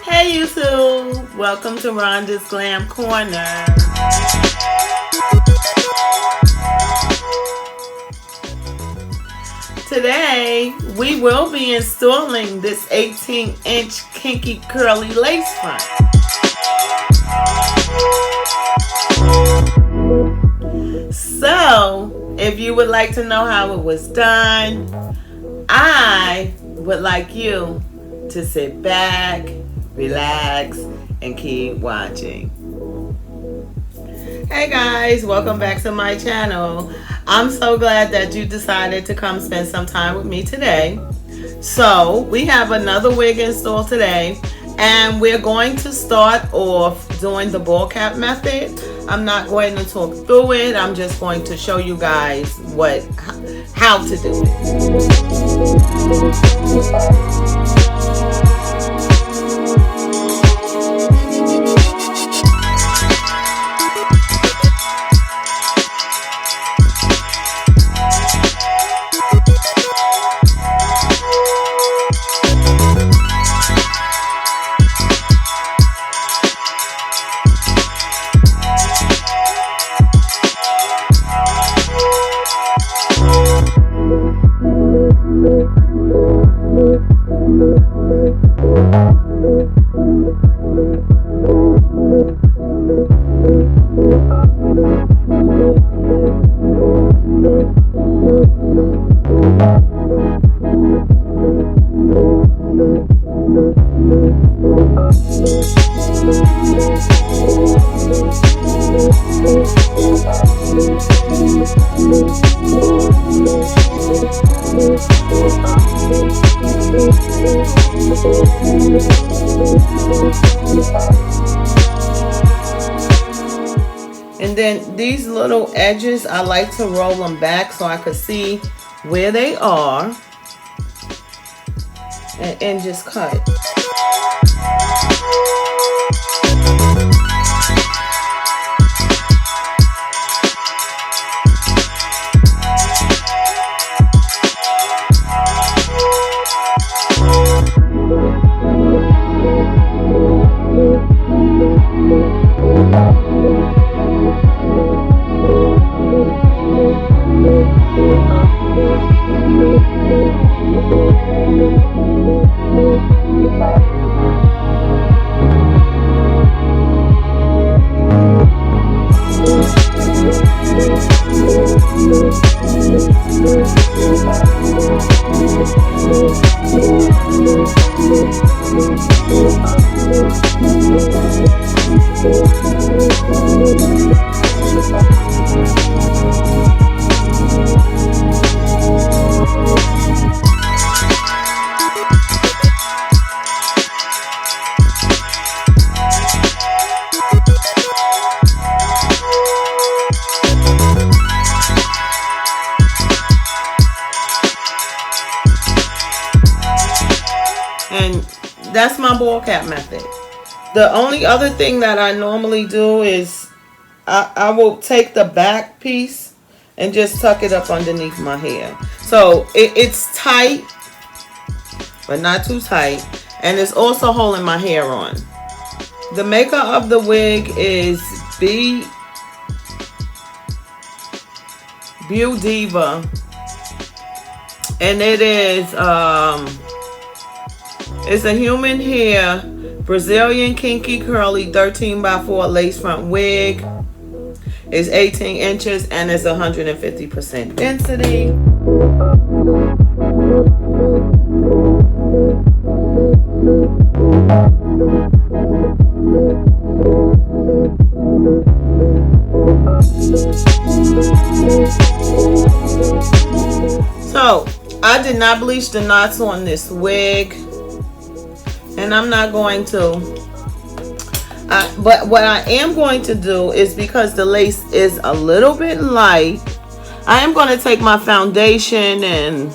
Hey YouTube, welcome to Rhonda's Glam Corner. Today, we will be installing this 18-inch kinky curly lace front. So, if you would like to know how it was done, I would like you to sit back, relax, and keep watching. Hey guys, welcome back to my channel. I'm so glad that you decided to come spend some time with me today. So we have another wig installed today, and we're going to start off doing the ball cap method. I'm not going to talk through it. I'm just going to show you guys how to do it. And then these little edges, I like to roll them back so I could see where they are and just cut. And that's my ball cap method. The only other thing that I normally do is I will take the back piece and just tuck it up underneath my hair. So it's tight, but not too tight. And it's also holding my hair on. The maker of the wig is Beaudiva. And it is it's a human hair Brazilian kinky curly 13x4 lace front wig. It's 18 inches and it's 150% density. So I did not bleach the knots on this wig, and I'm not going to. But what I am going to do is, because the lace is a little bit light, I am going to take my foundation and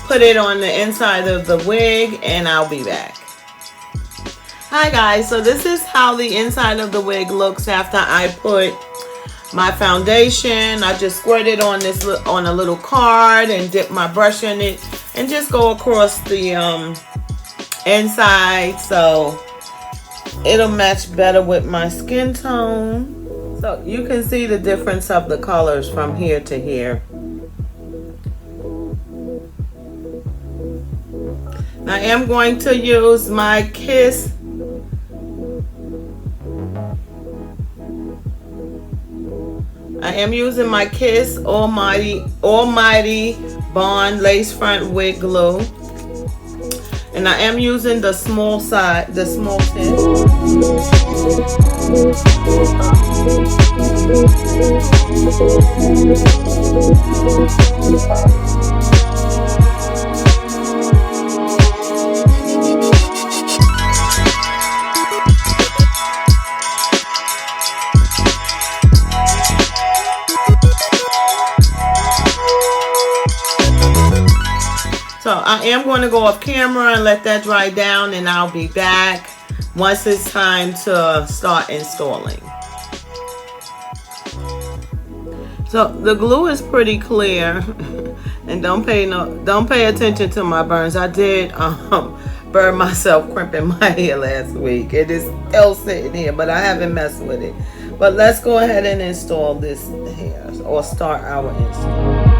put it on the inside of the wig, and I'll be back. Hi guys, so this is how the inside of the wig looks after I put my foundation. I just squirt it on a little card and dip my brush in it and just go across the inside, so it'll match better with my skin tone. So you can see the difference of the colors from here to here. I am going to use my Kiss Almighty Bond Lace Front Wig Glue. And I am using the small tip. So I am going to go off camera and let that dry down, and I'll be back once it's time to start installing. So the glue is pretty clear, and don't pay attention to my burns. I did burn myself crimping my hair last week. It is still sitting here, but I haven't messed with it. But let's go ahead and install this hair, or start our install.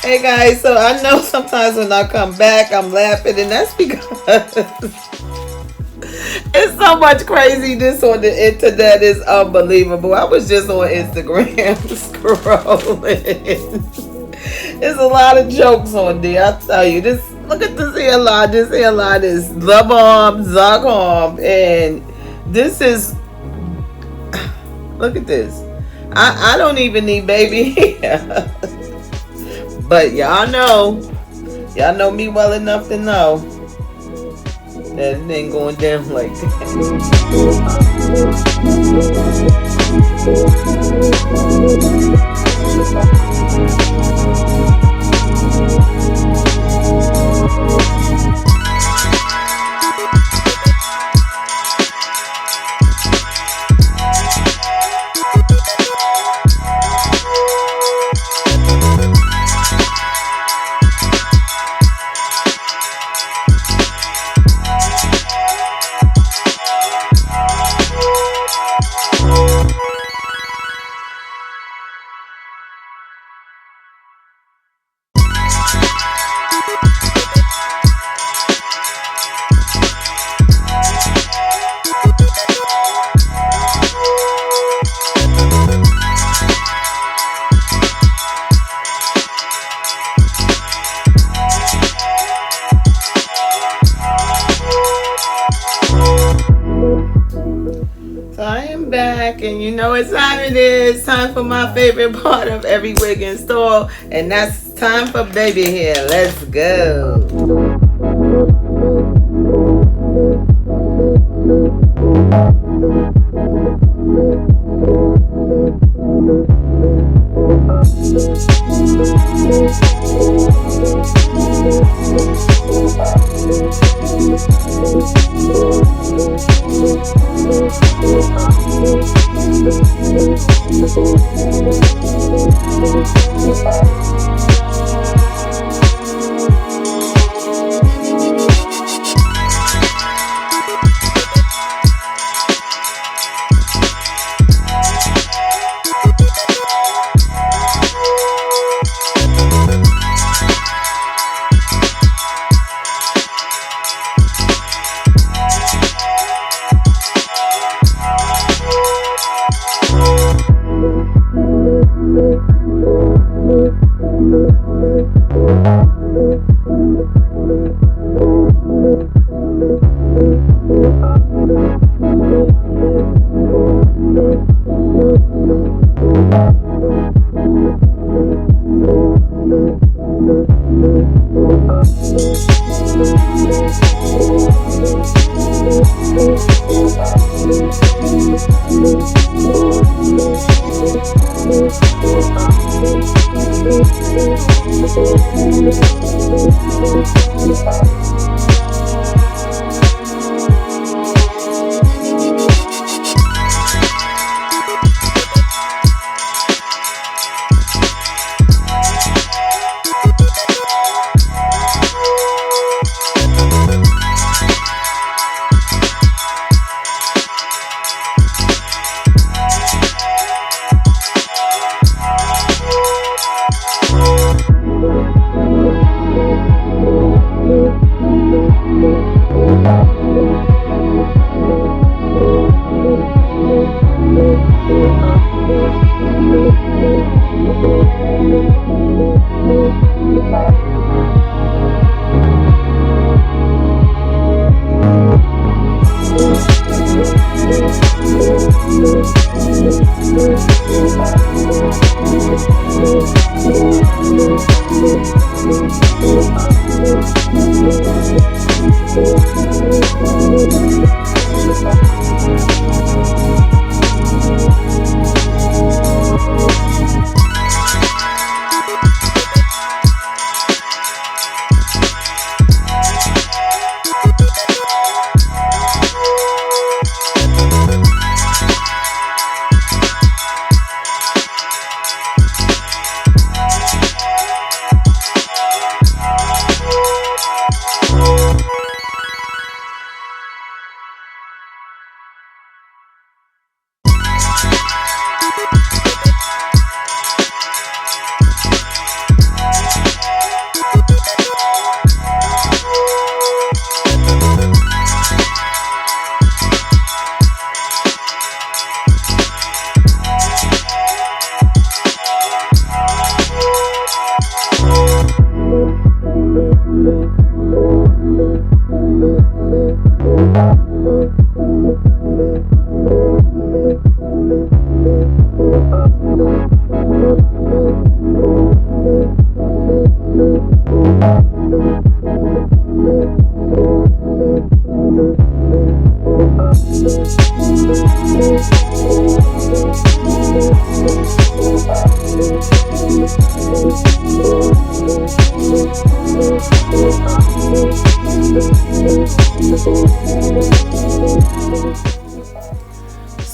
Hey guys, so I know sometimes when I come back I'm laughing, and that's because it's so much craziness on the internet. It's unbelievable. I was just on Instagram scrolling. There's a lot of jokes on there. I tell you, this Look at this hairline. This hairline is the bomb, and this is. Look at this. I don't even need baby hair, but y'all know me well enough to know that it ain't going down like and you know what time it is. Time for my favorite part of every wig install, and that's time for baby hair. Let's go.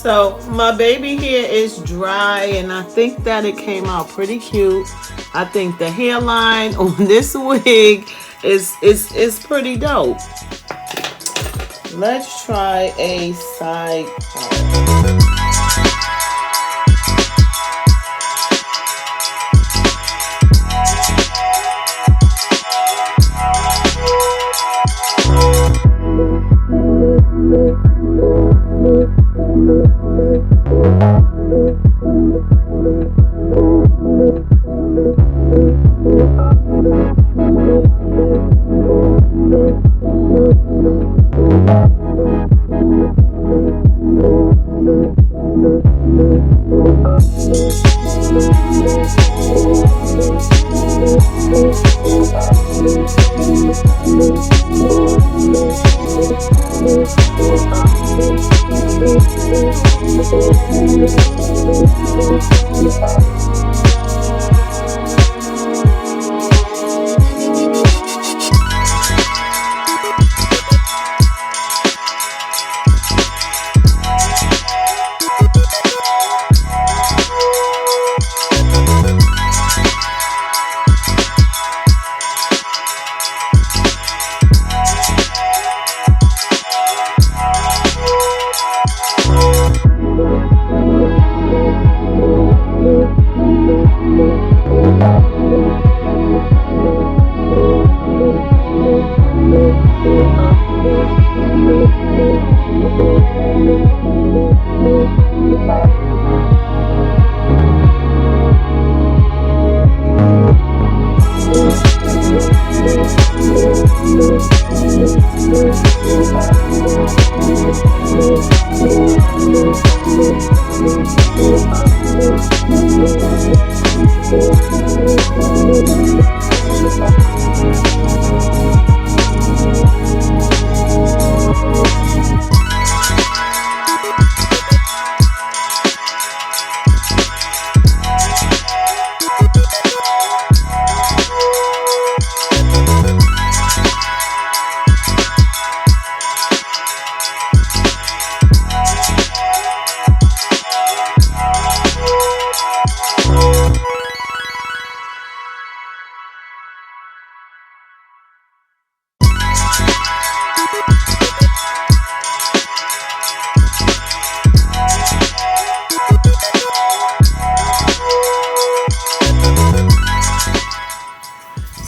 So my baby hair is dry, and I think that it came out pretty cute. I think the hairline on this wig is pretty dope. Let's try a side part.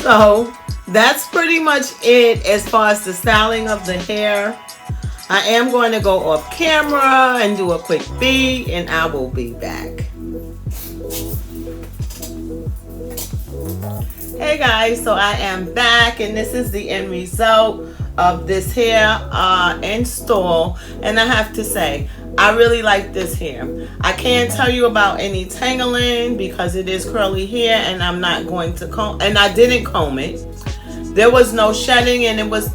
So that's pretty much it as far as the styling of the hair. I am going to go off camera and do a quick beat, and I will be back. Hey guys, so I am back, and this is the end result of this hair install. And I have to say, I really like this hair. I can't tell you about any tangling because it is curly hair, and I'm not going to comb, and I didn't comb it. There was no shedding, and it was,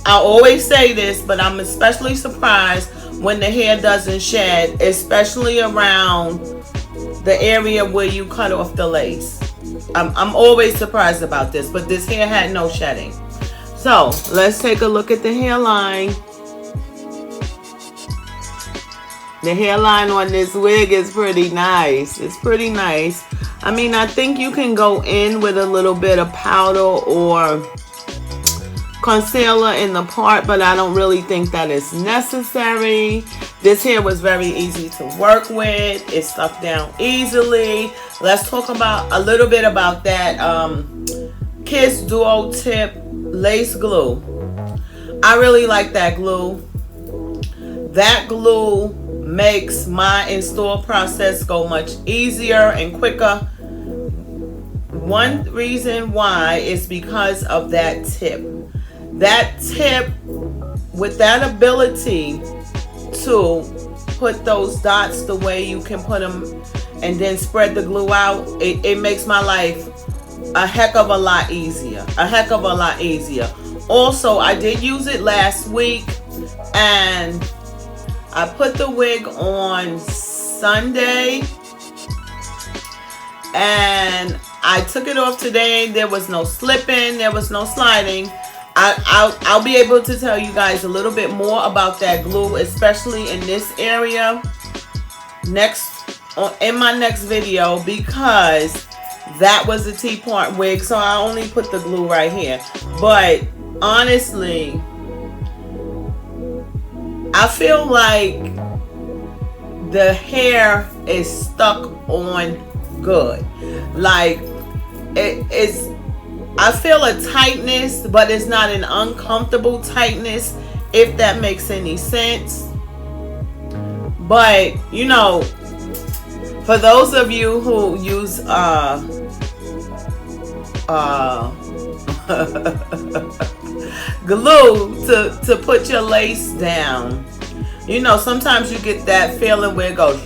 I always say this, but I'm especially surprised when the hair doesn't shed, especially around the area where you cut off the lace. I'm always surprised about this, but this hair had no shedding. So let's take a look at the hairline. The hairline on this wig is pretty nice. It's pretty nice. I mean, I think you can go in with a little bit of powder or concealer in the part, but I don't really think that is necessary. This hair was very easy to work with. It stuck down easily. Let's talk about a little bit about that Kiss Duo Tip Lace Glue. I really like that glue. That glue makes my install process go much easier and quicker. One reason why is because of that tip. That tip, with that ability to put those dots the way you can put them and then spread the glue out, it makes my life a heck of a lot easier. A heck of a lot easier. Also, I did use it last week, and I put the wig on Sunday, and I took it off today. There was no slipping, there was no sliding. I'll be able to tell you guys a little bit more about that glue, especially in this area in my next video, because that was a T-part wig, so I only put the glue right here. But honestly, I feel like the hair is stuck on good. Like it's, I feel a tightness, but it's not an uncomfortable tightness, if that makes any sense. But you know, for those of you who use glue to put your lace down, you know, sometimes you get that feeling where it goes.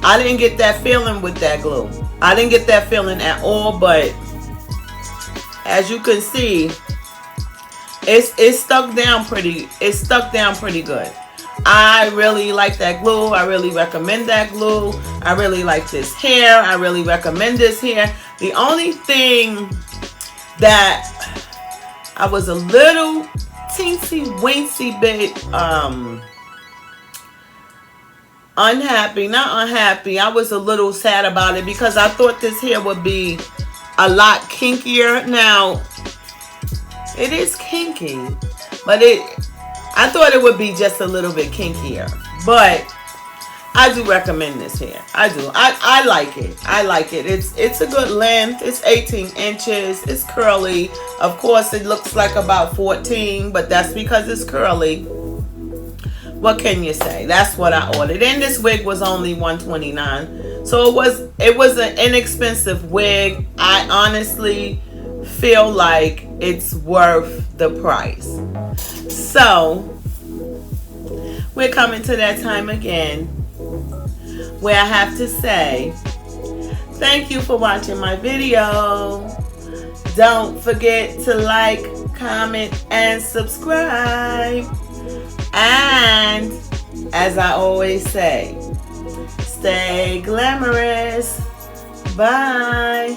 I didn't get that feeling with that glue. I didn't get that feeling at all, but as you can see, it's stuck down pretty good. I really like that glue. I really recommend that glue. I really like this hair. I really recommend this hair. The only thing that I was a little teensy weensy bit unhappy, not unhappy, I was a little sad about it, because I thought this hair would be a lot kinkier. Now it is kinky, but I thought it would be just a little bit kinkier. But I do recommend this hair. I do. I like it. I like it. It's a good length. It's 18 inches. It's curly. Of course, it looks like about 14, but that's because it's curly. What can you say? That's what I ordered. And this wig was only $129. So it was an inexpensive wig. I honestly feel like it's worth the price. So we're coming to that time again where I have to say thank you for watching my video. Don't forget to like, comment, and subscribe. And as I always say, stay glamorous. Bye.